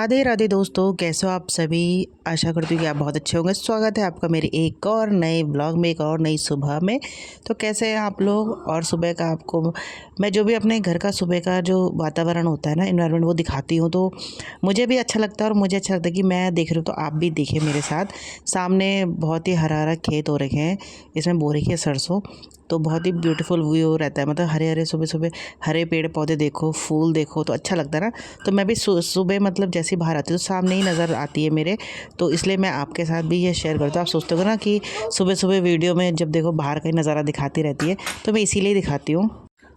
राधे राधे दोस्तों, कैसे हो आप सभी। आशा करती हूँ कि आप बहुत अच्छे होंगे। स्वागत है आपका मेरे एक और नए ब्लॉग में, एक और नई सुबह में। तो कैसे हैं आप लोग। और सुबह का आपको मैं जो भी अपने घर का सुबह का जो वातावरण होता है ना, इन्वायरमेंट, वो दिखाती हूँ तो मुझे भी अच्छा लगता है। और मुझे अच्छा लगता है कि मैं देख रही हूँ तो आप भी देखिए मेरे साथ। सामने बहुत ही हरा हरा खेत हो रखे हैं, इसमें बो रखी है सरसों। तो बहुत ही ब्यूटीफुल व्यू रहता है, मतलब हरे हरे सुबह सुबह हरे पेड़ पौधे देखो, फूल देखो तो अच्छा लगता है ना। तो मैं भी सुबह मतलब जैसे बाहर आती हूँ तो सामने ही नज़र आती है मेरे, तो इसलिए मैं आपके साथ भी ये शेयर करती हूँ। आप सोचते हो ना कि सुबह सुबह वीडियो में जब देखो बाहर का ही नज़ारा दिखाती रहती है, तो मैं इसीलिए दिखाती हूँ।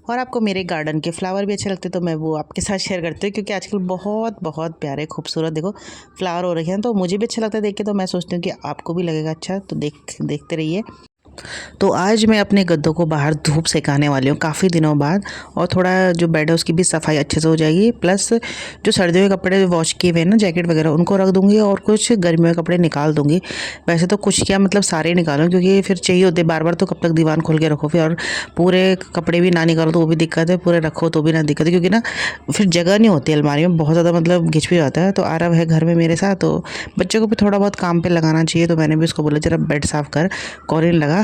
और आपको मेरे गार्डन के फ्लावर भी अच्छे लगते तो मैं वो आपके साथ शेयर करती हूँ, क्योंकि आजकल बहुत बहुत प्यारे खूबसूरत देखो फ्लावर हो रखे हैं। तो मुझे भी अच्छा लगता है देख के, तो मैं सोचती हूँ कि आपको भी लगेगा अच्छा, तो देखते रहिए। तो आज मैं अपने गद्दों को बाहर धूप सेकाने वाली हूँ काफ़ी दिनों बाद। और थोड़ा जो बेड है उसकी भी सफाई अच्छे से हो जाएगी, प्लस जो सर्दियों के कपड़े वॉश किए हुए हैं ना, जैकेट वगैरह, उनको रख दूँगी और कुछ गर्मियों के कपड़े निकाल दूँगी। वैसे तो कुछ क्या मतलब सारे निकालूँ, क्योंकि फिर चाहिए होते बार बार, तो कब तक दीवान खोल के रखो फिर। और पूरे कपड़े भी ना निकालो तो वो भी दिक्कत है, पूरे रखो तो भी ना दिक्कत है, क्योंकि ना फिर जगह नहीं होती अलमारी में, बहुत ज़्यादा मतलब घिच भी जाता है। तो आरव है घर में मेरे साथ, तो बच्चों को भी थोड़ा बहुत काम पे लगाना चाहिए। तो मैंने भी उसको बोला जरा बेड साफ़ कर, कॉलिन लगा।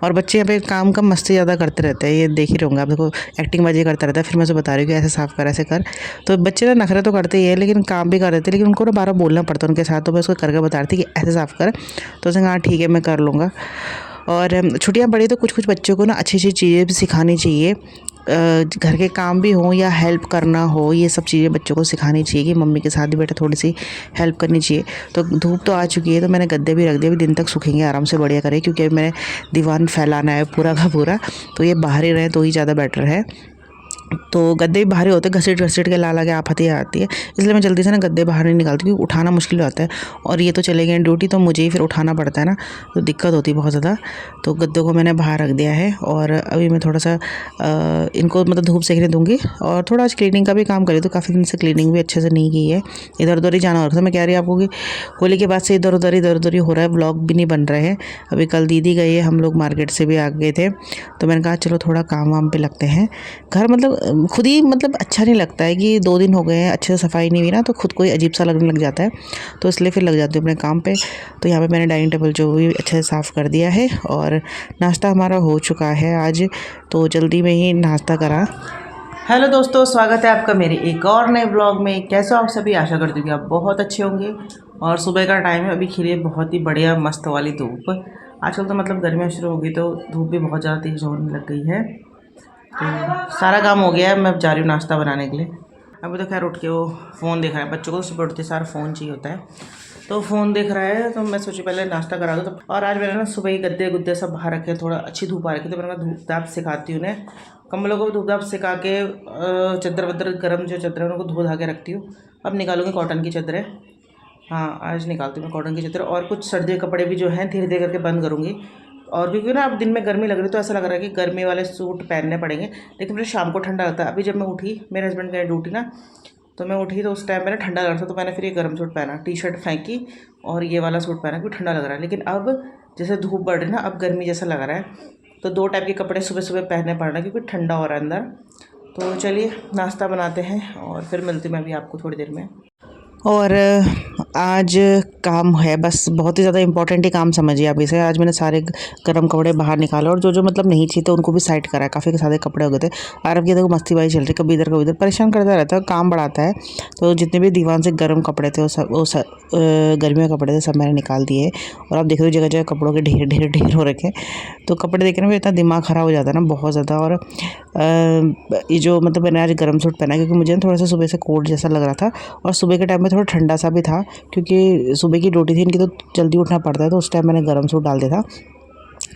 और बच्चे यहाँ पे काम कम मस्ती ज़्यादा करते रहते हैं, ये देख ही रहोगे आप। देखो एक्टिंग बाजी करता रहता है, फिर मैं उसे बता रही हूँ कि ऐसे साफ़ कर, ऐसे कर। तो बच्चे ना नखरे तो करते ही है, लेकिन काम भी कर देते हैं, लेकिन उनको ना बार बोलना पड़ता है उनके साथ। तो मैं उसको करके बता रही थी कि ऐसे साफ़ कर, तो उसने कहा ठीक है मैं कर लूँगा। और छुट्टियाँ पड़ी तो कुछ कुछ बच्चों को ना अच्छी अच्छी चीज़ें भी सिखानी चाहिए। घर के काम भी हो या हेल्प करना हो, ये सब चीज़ें बच्चों को सिखानी चाहिए कि मम्मी के साथ भी बेटा थोड़ी सी हेल्प करनी चाहिए। तो धूप तो आ चुकी है, तो मैंने गद्दे भी रख दिए, अभी दिन तक सूखेंगे आराम से, बढ़िया करें, क्योंकि अभी मैंने दीवान फैलाना है पूरा का पूरा। तो ये बाहर ही रहें तो ही ज़्यादा बेटर है। तो गद्दे भी भारी होते हैं, घसीट घसीट के ला ला के आफत आती है, इसलिए मैं जल्दी से ना गद्दे बाहर नहीं निकालती, क्योंकि उठाना मुश्किल हो जाता है। और ये तो चले गए ड्यूटी, तो मुझे ही फिर उठाना पड़ता है ना, तो दिक्कत होती है बहुत ज़्यादा। तो गद्दों को मैंने बाहर रख दिया है, और अभी मैं थोड़ा सा इनको मतलब धूप सेकने दूँगी। और थोड़ा आज क्लीनिंग का भी काम करी, तो काफ़ी दिन से क्लीनिंग भी अच्छे से नहीं की है, इधर उधर ही जाना हो रहा था। मैं कह रही आपको कि होली के बाद से इधर उधर ही हो रहा है, व्लॉग भी नहीं बन रहे हैं। अभी कल दीदी गई है, हम लोग मार्केट से भी आ गए थे, तो मैंने कहा चलो थोड़ा काम वाम पे लगते हैं। घर मतलब खुद ही मतलब अच्छा नहीं लगता है कि 2 दिन हो गए हैं अच्छे से सफाई नहीं हुई ना, तो खुद को ही अजीब सा लगने लग जाता है। तो इसलिए फिर लग जाती हूँ अपने काम पे। तो यहाँ पे मैंने डाइनिंग टेबल जो भी अच्छे से साफ़ कर दिया है, और नाश्ता हमारा हो चुका है आज, तो जल्दी में ही नाश्ता करा। हेलो दोस्तों, स्वागत है आपका मेरे एक और नए ब्लॉग में। कैसे हो आप सभी। आशा करती हूँ कि आप बहुत अच्छे होंगे। और सुबह का टाइम है, अभी खिली है बहुत ही बढ़िया मस्त वाली धूप। आजकल तो मतलब गर्मियाँ शुरू हो गई, तो धूप भी बहुत ज़्यादा तेज़ होने लग गई है। तो सारा काम हो गया है, मैं अब जा रही हूँ नाश्ता बनाने के लिए। अभी तो खैर उठ के वो फ़ोन देख रहा है, बच्चों को तो सुबह उठते सारा फ़ोन चाहिए होता है, तो फ़ोन देख रहा है। तो मैं सोची पहले नाश्ता करा दूँ। तो और आज मैंने ना सुबह ही गद्दे गुद्दे सब बाहर रखे, थोड़ा अच्छी धूप आ रखी, तो मैंने कहा धूप दाप सिखाती हूँ उन्हें, कम्बलों को भी धूप दाप सिखा के चादर वदर गर्म जो चादर है उनको धो धा के रखती हूँ। अब निकालूंगी कॉटन की चादरें। हाँ आज निकालती हूँ मैं कॉटन की चादर, और कुछ सर्दी के कपड़े भी जो हैं धीरे धीरे करके बंद करूँगी। और क्योंकि ना अब दिन में गर्मी लग रही है, तो ऐसा लग रहा है कि गर्मी वाले सूट पहनने पड़ेंगे, लेकिन फिर शाम को ठंडा लगता है। अभी जब मैं उठी, मेरे हस्बैंड गए ड्यूटी ना, तो मैं उठी तो उस टाइम मैंने ठंडा लग रहा था, तो मैंने फिर ये गर्म सूट पहना, टी शर्ट फेंकी और ये वाला सूट पहना, क्योंकि ठंडा लग रहा है। लेकिन अब जैसे धूप बढ़ रही है ना, अब गर्मी जैसा लग रहा है, तो 2 टाइप के कपड़े सुबह सुबह पहनने पड़ रहे हैं, क्योंकि ठंडा हो रहा है अंदर। तो चलिए नाश्ता बनाते हैं, और फिर मिलती हूँ मैं अभी आपको थोड़ी देर में। और आज काम है, बस बहुत ही ज़्यादा इम्पोर्टेंट ही काम समझिए आप इसे। आज मैंने सारे गर्म कपड़े बाहर निकाले, और जो जो मतलब नहीं चाहिए तो उनको भी साइड करा है। काफ़ी सारे कपड़े हो गए थे। आरव की देखो मस्ती बाजी चल रही, कभी इधर कभी इधर, परेशान करता रहता है, काम बढ़ाता है। तो जितने भी दीवान से गर्म कपड़े थे वो सब गर्मियों के कपड़े थे, सब मैंने निकाल दिए। और आप देख रहे हो जगह जगह कपड़ों के ढेर ढेर ढेर हो रखे। तो कपड़े देखने में इतना दिमाग ख़राब हो जाता है ना, बहुत ज़्यादा। और ये जो मतलब मैंने आज गर्म सूट पहना, क्योंकि मुझे थोड़ा सा सुबह से कोल्ड जैसा लग रहा था, और सुबह के टाइम में थोड़ा ठंडा सा भी था, क्योंकि सुबह की ड्यूटी थी इनकी, तो जल्दी उठना पड़ता है, तो उस टाइम मैंने गर्म सूट डाल दिया था।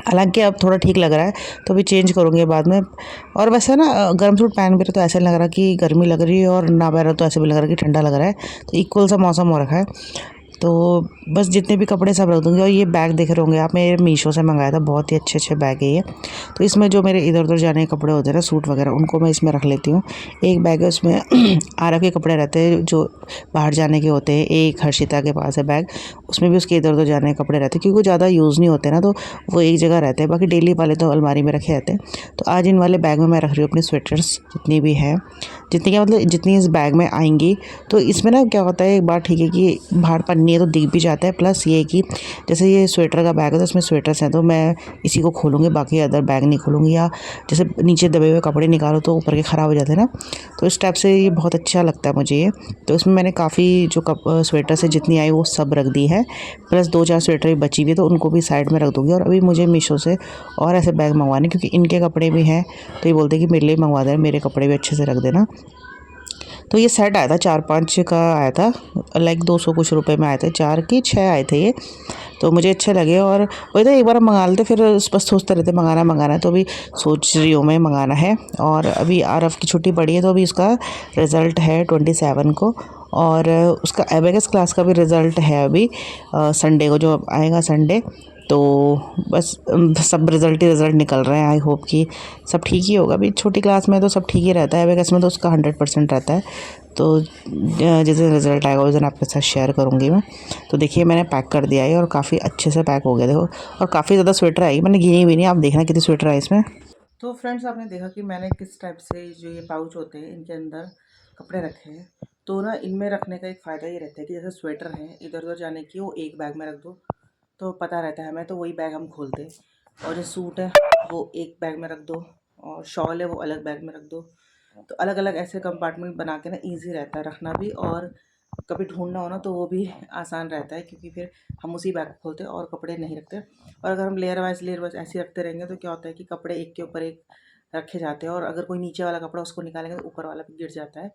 हालांकि अब थोड़ा ठीक लग रहा है, तो अभी चेंज करूँगी बाद में। और वैसे ना गर्म सूट पहन भी तो ऐसा लग रहा कि गर्मी लग रही है, और ना पहन रहा तो ऐसे भी लग रहा है कि ठंडा लग रहा है। तो इक्वल सा मौसम हो रखा है। तो बस जितने भी कपड़े सब रख दूँगी। और ये बैग देख रहे होंगे आप, मेरे मीशो से मंगाया था, बहुत ही अच्छे अच्छे बैग है ये। तो इसमें जो मेरे इधर उधर जाने के कपड़े होते हैं ना, सूट वगैरह, उनको मैं इसमें रख लेती हूँ। एक बैग है उसमें आरव के कपड़े रहते हैं जो बाहर जाने के होते हैं। एक हर्षिता के पास है बैग, उसमें भी उसके इधर उधर जाने के कपड़े रहते हैं, क्योंकि वो ज़्यादा यूज़ नहीं होते ना, तो वो एक जगह रहते हैं। बाकी डेली वाले तो अलमारी में रखे रहते हैं। तो आज इन वाले बैग में मैं रख रही हूँ अपनी स्वेटर्स जितनी भी हैं। जितनी क्या मतलब जितनी इस बैग में आएंगी। तो इसमें ना क्या होता है, एक बात ठीक है कि बाहर पन्नी है तो दिख भी जाता है, प्लस ये कि जैसे ये स्वेटर का बैग है तो इसमें स्वेटर्स हैं, तो मैं इसी को खोलूँगी, बाकी अदर बैग नहीं खोलूँगी। या जैसे नीचे दबे हुए कपड़े निकालो तो ऊपर के ख़राब हो जाते हैं ना, तो इस टाइप से ये बहुत अच्छा लगता है मुझे ये। तो इसमें मैंने काफ़ी जो स्वेटर से जितनी आई वो सब रख दी है, प्लस 2-4 स्वेटर भी बची हुई है तो उनको भी साइड में रख दूँगी। और अभी मुझे मीशो से और ऐसे बैग मंगवाने, क्योंकि इनके कपड़े भी हैं, तो ये बोलते हैं कि मेरे लिए मंगवा देना, मेरे कपड़े भी अच्छे से रख देना। तो ये सेट आया था 4-5 का आया था, लाइक 200 कुछ रुपए में आए थे, 4 के 6 आए थे ये। तो मुझे अच्छे लगे और वही तो एक बार मंगा लेते, फिर बस सोचते रहते मंगाना है। तो अभी सोच रही हूँ मैं मंगाना है। और अभी आरफ की छुट्टी पड़ी है तो अभी उसका रिज़ल्ट है 27 को, और उसका एबेकस क्लास का भी रिज़ल्ट है अभी संडे को, जो आएगा संडे। तो बस सब रिज़ल्ट निकल रहे हैं। आई होप कि सब ठीक ही होगा। अभी छोटी क्लास में तो सब ठीक ही रहता है, एबेकस में तो उसका 100% रहता है। तो जिस दिन रिज़ल्ट आएगा उस दिन आपके साथ शेयर करूँगी मैं। तो देखिए मैंने पैक कर दिया है और काफ़ी अच्छे से पैक हो गया देखो, और काफ़ी ज़्यादा स्वेटर आई, मैंने गिनी भी नहीं, आप देखना कितनी स्वेटर आई इसमें। तो फ्रेंड्स आपने देखा कि मैंने किस टाइप से जो ये पाउच होते हैं इनके अंदर कपड़े रखे हैं। तो ना इनमें रखने का एक फ़ायदा ये रहता है कि जैसे स्वेटर हैं इधर उधर जाने की, वो एक बैग में रख दो तो पता रहता है हमें, तो वही बैग हम खोलते हैं। और जो सूट है वो एक बैग में रख दो, और शॉल है वो अलग बैग में रख दो। तो अलग अलग ऐसे कंपार्टमेंट बना के ना ईज़ी रहता है रखना भी, और कभी ढूंढना हो ना तो वो भी आसान रहता है, क्योंकि फिर हम उसी बैग को खोलते हैं और कपड़े नहीं रखते। और अगर हम लेयर वाइज ऐसे रखते रहेंगे तो क्या होता है कि कपड़े एक के ऊपर एक रखे जाते हैं, और अगर कोई नीचे वाला कपड़ा उसको निकालेंगे तो ऊपर वाला भी गिर जाता है।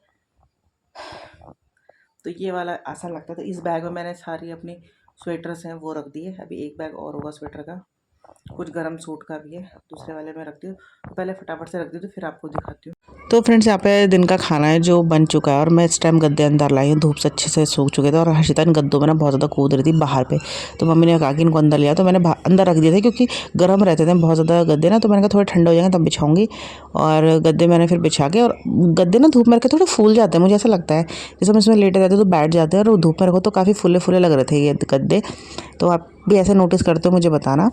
तो ये वाला आसान लगता है। तो इस बैग में मैंने सारी अपनी स्वेटर्स हैं वो रख दिए। अभी एक बैग और होगा स्वेटर का, कुछ गर्म सूट का भी है, दूसरे वाले में रखती हूँ। तो पहले फटाफट से रख दी, तो फिर आपको दिखाती हूँ। तो फ्रेंड्स यहाँ पे दिन का खाना है जो बन चुका है, और मैं इस टाइम गद्दे अंदर लाई हूँ, धूप से अच्छे से सूख चुके थे। और हर्षिता इन गद्दों में ना बहुत ज़्यादा कूद रही थी बाहर पे, तो मम्मी ने कहा कि इनको अंदर लिया, तो मैंने अंदर रख दिए थे क्योंकि गर्म रहते थे बहुत ज़्यादा गद्दे ना, तो मैंने कहा थोड़े ठंडे हो जाएंगे तब बिछाऊंगी। और गद्दे मैंने फिर बिछा के, और गद्दे ना धूप में रखे थोड़े फूल जाते हैं, मुझे ऐसा लगता है जैसे हम इसमें लेटे रहते तो बैठ जाते हैं, और धूप में रखो तो काफ़ी फूले फूले लग रहे थे ये गद्दे। तो आप भी ऐसे नोटिस करते हो मुझे बताना।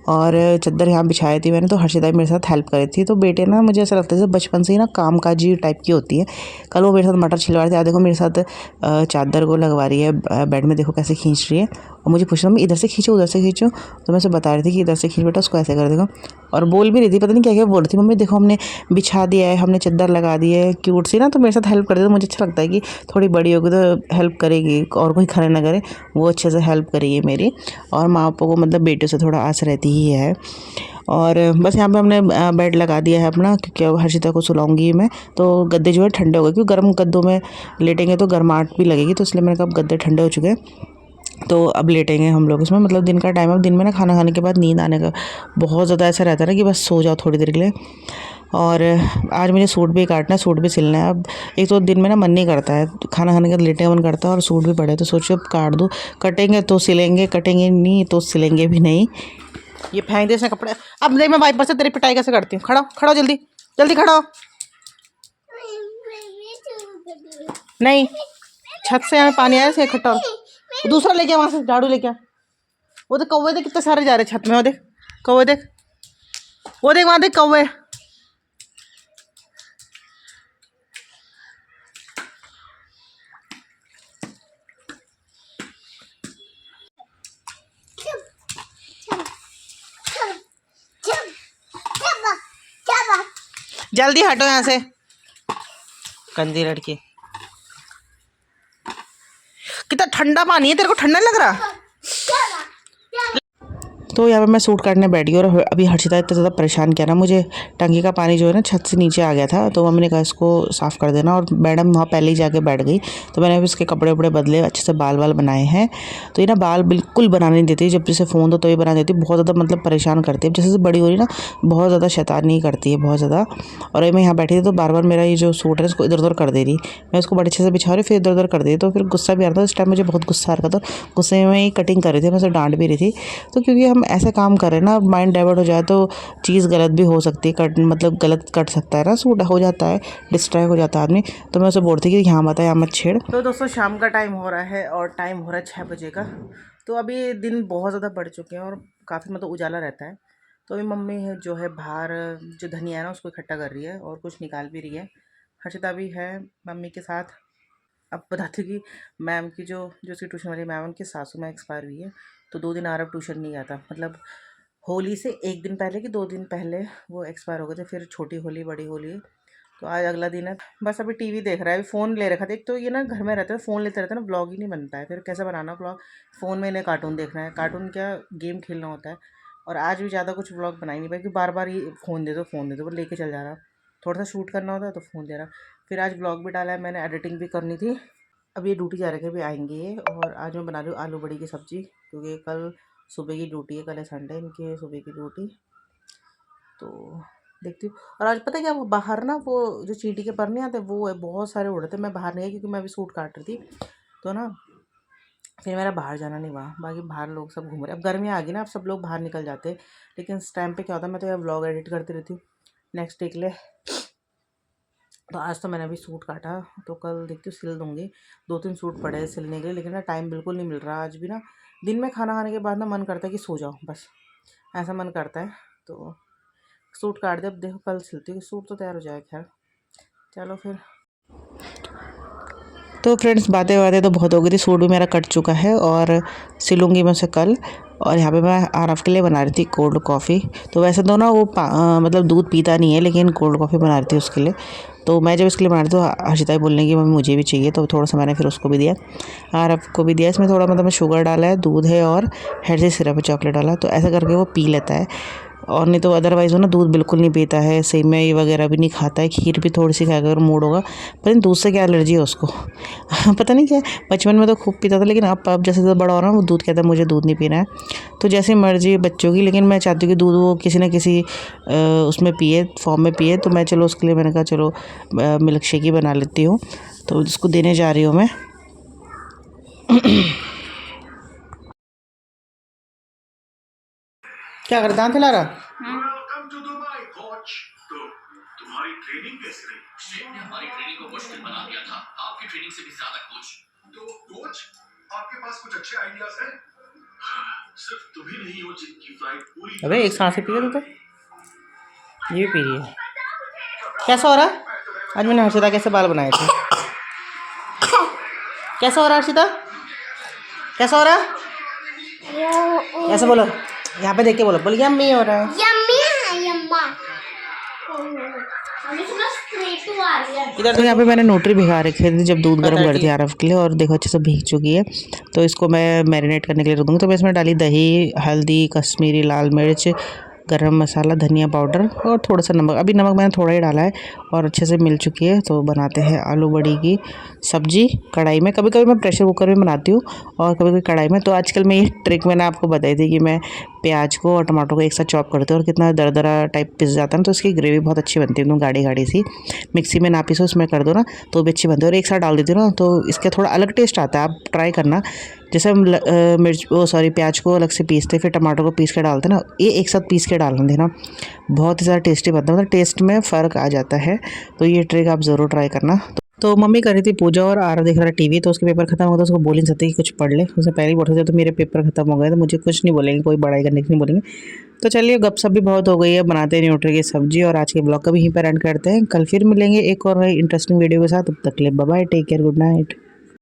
और चादर यहाँ बिछाई थी मैंने, तो हर्षिता भी मेरे साथ हेल्प करी थी। तो बेटे ना मुझे ऐसा लगता है जैसे बचपन से ही ना कामकाजी टाइप की होती है। कल वो मेरे साथ मटर छिलवा रही थी, देखो मेरे साथ चादर को लगवा रही है बेड में, देखो कैसे खींच रही है। और मुझे पूछ रहा मैं इधर से खींचूँ उधर से खींचूँ, तो मैं उसे बता रही थी कि इधर से खींच बेटा, उसको ऐसे कर देखो। और बोल भी रही थी, पता नहीं क्या क्या बोल रही थी, मम्मी देखो हमने बिछा दिया है, हमने चादर लगा दी है क्यूट सी ना, तो मेरे साथ हेल्प कर दे। तो मुझे अच्छा लगता है कि थोड़ी बड़ी होगी तो हेल्प करेगी, और कोई खड़े ना करे, वो अच्छे से हेल्प करेगी मेरी। और माँ बापों को मतलब बेटे से थोड़ा आस रहती ही है। और बस यहाँ पे हमने बेड लगा दिया है अपना, क्योंकि अब हर्षिता को सुलाऊंगी मैं। तो गद्दे जो है ठंडे हो गए, क्योंकि गर्म गद्दों में लेटेंगे तो गर्माहट भी लगेगी, तो इसलिए मैंने कहा अब गद्दे ठंडे हो चुके हैं तो अब लेटेंगे हम लोग इसमें। मतलब दिन का टाइम है, दिन में ना खाना खाने के बाद नींद आने का बहुत ज़्यादा ऐसा रहता है ना कि बस सो जाओ थोड़ी देर के लिए। और आज मुझे सूट भी काटना है, सूट भी सिलना है। अब एक तो दिन में ना मन नहीं करता है, खाना खाने के बाद लेटने का मन करता है, और सूट भी पड़े तो सोचो अब काट दूँ। कटेंगे तो सिलेंगे, कटेंगे नहीं तो सिलेंगे भी नहीं। ये फेंक दे इसने कपड़े। अब देख मैं वाइपर से तेरी पिटाई कैसे करती हूँ। खड़ा खड़ा जल्दी जल्दी खड़ा हो। नहीं, छत से यहाँ पानी आया से इकट्ठा, दूसरा लेके आ वहाँ से, झाड़ू लेके आ। वो देख कौवे देख कितने सारे जा रहे छत में, वो देख कौवे देख, वो देख वहाँ देख कौवे। जल्दी हटो यहाँ से, गंदी लड़की। कितना ठंडा पानी है, तेरे को ठंडा नहीं लग रहा? तो यहाँ पे मैं सूट काटने बैठ गई, और अभी हर्षिता इतना ज़्यादा परेशान किया ना मुझे। टंकी का पानी जो है ना छत से नीचे आ गया था, तो मम्मी ने कहा इसको साफ़ कर देना, और मैडम वहाँ पहले ही जाके बैठ गई। तो मैंने अभी इसके कपड़े वपड़े बदले, अच्छे से बाल वाल बनाए हैं। तो ये ना बाल बिल्कुल बनाने नहीं देती, जब जैसे फ़ोन दो तो ये बना देती, बहुत ज़्यादा मतलब परेशान करती है। जैसे जैसे बड़ी हो रही ना बहुत ज़्यादा शैतानी करती है, बहुत ज़्यादा। और मैं यहाँ बैठी थी तो बार बार मेरा ये जो सूट है इसको इधर उधर कर दे रही, मैं उसको बड़े अच्छे से बिछा रही, फिर इधर उधर कर दे रही। तो फिर गुस्सा भी आ रहा था, इस टाइम मुझे बहुत गुस्सा आ रहा था, गुस्से में ही कटिंग कर रही थी, मैं उसे डांट भी रही थी। तो क्योंकि हम ऐसे काम कर रहे हैं ना, माइंड डाइवर्ट हो जाए तो चीज़ गलत भी हो सकती है, कट मतलब गलत कट सकता है ना, सूट हो जाता है, डिस्ट्रैक्ट हो जाता है आदमी। तो मैं उसे बोलती कि यहाँ मत है, यहाँ मत छेड़। तो दोस्तों शाम का टाइम हो रहा है, और टाइम हो रहा है 6 बजे का। तो अभी दिन बहुत ज़्यादा बढ़ चुके हैं, और काफ़ी मतलब उजाला रहता है। तो अभी मम्मी है जो है बाहर जो धनिया है ना उसको इकट्ठा कर रही है, और कुछ निकाल भी रही है। हर्षिता भी है मम्मी के साथ। अब बताती हूँ कि मैम की जो जो उसकी ट्यूशन वाली मैम, उनकी सासू माँ एक्सपायर हुई है, तो 2 दिन आरव ट्यूशन नहीं गया था। मतलब होली से 1 दिन पहले कि 2 दिन पहले वो एक्सपायर हो गए थे। फिर छोटी होली, बड़ी होली, तो आज अगला दिन है। बस अभी टीवी देख रहा है, अभी फ़ोन ले रखा था। एक तो ये ना घर में रहते हैं, फ़ोन लेते रहते हैं ना, ब्लॉग ही नहीं बनता है। फिर कैसे बनाना ब्लॉग? फ़ोन में इन्हें कार्टून देखना है, कार्टून क्या, गेम खेलना होता है। और आज भी ज़्यादा कुछ ब्लॉग बना ही नहीं पाई, क्योंकि बार बार ये फ़ोन दे दो, फ़ोन दे दो, वो लेके चल जा रहा। थोड़ा सा शूट करना होता है तो फ़ोन दे रहा। फिर आज ब्लॉग भी डाला है मैंने, एडिटिंग भी करनी थी। अब ये ड्यूटी जा रखे, अभी आएंगे ये। और आज मैं बना रही हूँ आलू बड़ी की सब्ज़ी, क्योंकि कल सुबह की ड्यूटी है, कल है संडे, इनकी है सुबह की ड्यूटी। तो देखती हूँ। और आज पता है क्या, वो बाहर ना वो जो चींटी के पर नहीं आते, वो है, बहुत सारे उड़ रहे थे। मैं बाहर नहीं गई क्योंकि मैं अभी सूट काट रही थी, तो ना फिर मेरा बाहर जाना नहीं हुआ। बाकी बाहर लोग सब घूम रहे, अब गर्मी आ गई ना, अब सब लोग बाहर निकल जाते हैं। लेकिन इस टाइम पे क्या होता है, मैं तो यार ब्लॉग एडिट करती रहती हूँ नेक्स्ट डे के लिए। तो आज तो मैंने अभी सूट काटा, तो कल देखती हूँ सिल दूँगी। 2-3 सूट पड़े हैं सिलने के लिए, लेकिन ना टाइम बिल्कुल नहीं मिल रहा। आज भी ना दिन में खाना खाने के बाद ना मन करता है कि सो जाओ बस, ऐसा मन करता है। तो सूट काट दे, अब देखो कल सिलती हूँ। सूट तो तैयार हो जाए, खैर चलो फिर। तो फ्रेंड्स, बातें बातें तो बहुत हो गई थी। सूट भी मेरा कट चुका है और सिलूँगी मैं उसे कल। और यहाँ पे मैं आरव के लिए बना रही थी कोल्ड कॉफ़ी। तो वैसे तो ना वो मतलब दूध पीता नहीं है, लेकिन कोल्ड कॉफ़ी बना रही थी उसके लिए। तो मैं जब इसके लिए बना रही थी तो हर्षिता बोलने की मम्मी मुझे भी चाहिए, तो थोड़ा सा मैंने फिर उसको भी दिया, आरव को भी दिया। इसमें थोड़ा मतलब मैं शुगर डाला है, दूध है और हेड से सिरप है, चॉकलेट डाला, तो ऐसा करके वो पी लेता है। और नहीं तो अदरवाइज़ वो ना दूध बिल्कुल नहीं पीता है, सेवई वगैरह भी नहीं खाता है, खीर भी थोड़ी सी खाएगा अगर मूड होगा। पता नहीं दूध से क्या एलर्जी है उसको। पता नहीं क्या है। बचपन में तो खूब पीता था, लेकिन अब जैसे जैसे बड़ा हो रहा है वो दूध कहता है मुझे दूध नहीं पीना है। तो जैसी मर्जी बच्चों की, लेकिन मैं चाहती हूँ कि दूध वो किसी न किसी उसमें पिए, फॉर्म में पिए। तो मैं चलो उसके लिए मैंने कहा चलो मिल्क शेक ही बना लेती हूँ, तो उसको देने जा रही हूँ मैं। क्या कर, दांत हिला रहा? Welcome to Dubai coach. तो तुम्हारी ट्रेनिंग कैसी रही? शेख ने हमारी ट्रेनिंग को मुश्किल बना दिया था, आपकी ट्रेनिंग से भी ज्यादा कोच। तो कोच, आपके पास कुछ अच्छे आइडियाज हैं? सिर्फ तुम ही नहीं हो जिनकी फ्लाइट पूरी। अबे एक सांस ही पी तो ये पी रही है। कैसा हो रहा है? आज मैंने हर्षिता कैसे बाल बनाए थे। कैसा हो रहा है हर्षिता? कैसा हो रहा है? ऐसे बोलो, यहाँ पे देख के बोलो, बोल यम्मी हो रहा है। यम्मी है, यम्मा। इधर तो यहाँ पे मैंने नोटरी भिगा रखी थी जब दूध गर्म करती है आरव के लिए, और देखो अच्छे से भीग चुकी है। तो इसको मैं मैरिनेट करने के लिए रख दूँगी। तो मैं इसमें डाली दही, हल्दी, कश्मीरी लाल मिर्च, गरम मसाला, धनिया पाउडर और थोड़ा सा नमक। अभी नमक मैंने थोड़ा ही डाला है और अच्छे से मिल चुकी है। तो बनाते हैं आलू बड़ी की सब्ज़ी कढ़ाई में। कभी कभी मैं प्रेशर कुकर में बनाती हूँ और कभी कभी कढ़ाई में। तो आजकल मैं ये ट्रिक मैंने आपको बताई थी कि मैं प्याज को और टमाटो को एक साथ चॉप करती हूँ, और कितना दरदरा टाइप पिस जाता है ना, तो इसकी ग्रेवी बहुत अच्छी बनती है, एकदम गाढ़ी गाढ़ी सी। मिक्सी में ना पीसो, उसमें कर दो ना तो भी अच्छी बनती है। और एक साथ डाल देती हूँ ना तो इसका थोड़ा अलग टेस्ट आता है, आप ट्राई करना। जैसे हम मिर्च वो सॉरी प्याज को अलग से पीसते, फिर टमाटो को पीस के डालते ना, ये एक साथ पीस के डालना देना, बहुत ही ज़्यादा टेस्टी बनता है, मतलब टेस्ट में फ़र्क आ जाता है। तो ये ट्रिक आप ज़रूर ट्राई करना। तो मम्मी कर रही थी पूजा और आरव देख रहा है टीवी। तो उसके पेपर खत्म हो गया, तो उसको बोल नहीं सकते कि कुछ पढ़ ले, उसे पहले ही बोल सकते तो मेरे पेपर खत्म हो गए तो मुझे कुछ नहीं बोलेंगे, कोई बड़ाई करने की नहीं बोलेंगे। तो चलिए, गपशप भी बहुत हो गई है, बनाते हैं न्यूट्री की सब्जी, और आज के ब्लॉग का भी यहीं पर एंड करते हैं। कल फिर मिलेंगे एक और इंटरेस्टिंग वीडियो के साथ। तब तक के लिए bye bye, take care, good night.